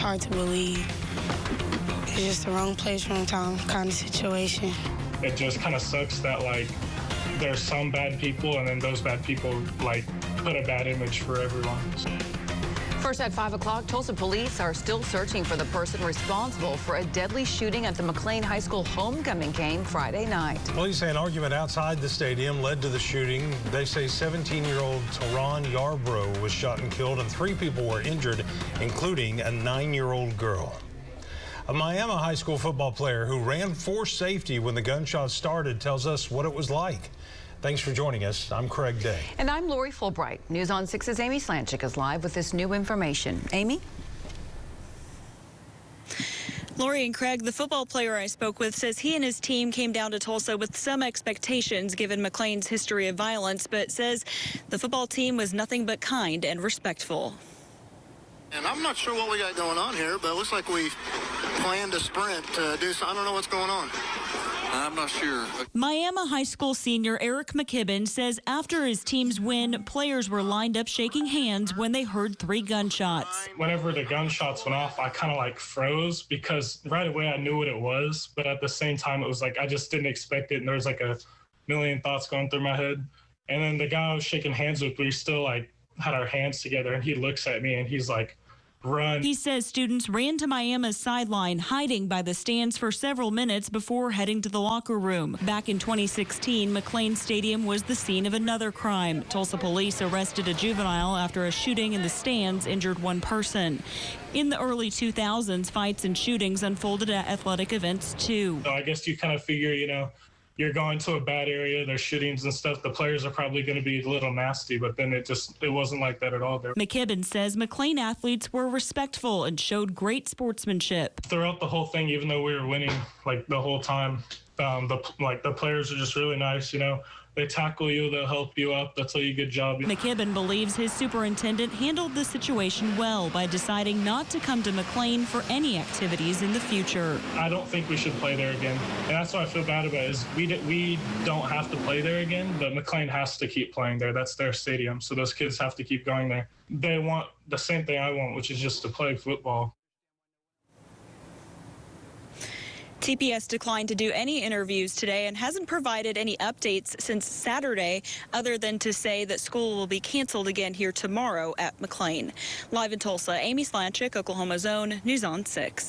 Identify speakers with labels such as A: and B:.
A: hard to believe. It's just the wrong place, wrong time kind of situation.
B: It just kind of sucks that, like, there's some bad people, and then those bad people, like, put a bad image for everyone.
C: First at 5 o'clock, Tulsa Police are still searching for the person responsible for a deadly shooting at the McLain High School homecoming game Friday night.
D: Police say an argument outside the stadium led to the shooting. They say 17-year-old Terron Yarbrough was shot and killed, and 3 people were injured, including a 9-year-old girl. A Miami high school football player who ran for safety when the gunshots started tells us what it was like. Thanks for joining us. I'm Craig Day.
C: And I'm Lori Fulbright. News on 6's Amy Slanchik is live with this new information. Amy?
E: Lori and Craig, the football player I spoke with says he and his team came down to Tulsa with some expectations given McLain's history of violence, but says the football team was nothing but kind and respectful.
F: And I'm not sure what we got going on here, but it looks like we planned a sprint to do something. I don't know what's going on. I'm not sure.
E: Miami high school senior Eric McKibben says after his team's win, players were lined up shaking hands when they heard 3 gunshots.
B: Whenever the gunshots went off, I kind of like froze because right away I knew what it was, but at the same time it was like I just didn't expect it, and there was like a million thoughts going through my head. And then the guy I was shaking hands with, we still like had our hands together, and he looks at me and he's like, "Run."
E: He says students ran to Miami's sideline, hiding by the stands for several minutes before heading to the locker room. Back in 2016, McLain Stadium was the scene of another crime. Tulsa Police arrested a juvenile after a shooting in the stands injured 1 person. In the early 2000s, fights and shootings unfolded at athletic events too.
B: So I guess you kind of figure, you know, you're going to a bad area, there's shootings and stuff, the players are probably going to be a little nasty, but then it wasn't like that at all there.
E: McKibben says McLain athletes were respectful and showed great sportsmanship.
B: Throughout the whole thing, even though we were winning like the whole time, the players are just really nice, you know. They tackle you, they'll help you up, they'll tell you good job.
E: McKibben believes his superintendent handled the situation well by deciding not to come to McLain for any activities in the future.
B: I don't think we should play there again, and that's what I feel bad about is we don't have to play there again, but McLain has to keep playing there. That's their stadium, so those kids have to keep going there. They want the same thing I want, which is just to play football.
E: TPS declined to do any interviews today and hasn't provided any updates since Saturday, other than to say that school will be canceled again here tomorrow at McLain. Live in Tulsa, Amy Slanchik, Oklahoma's Own, News on 6.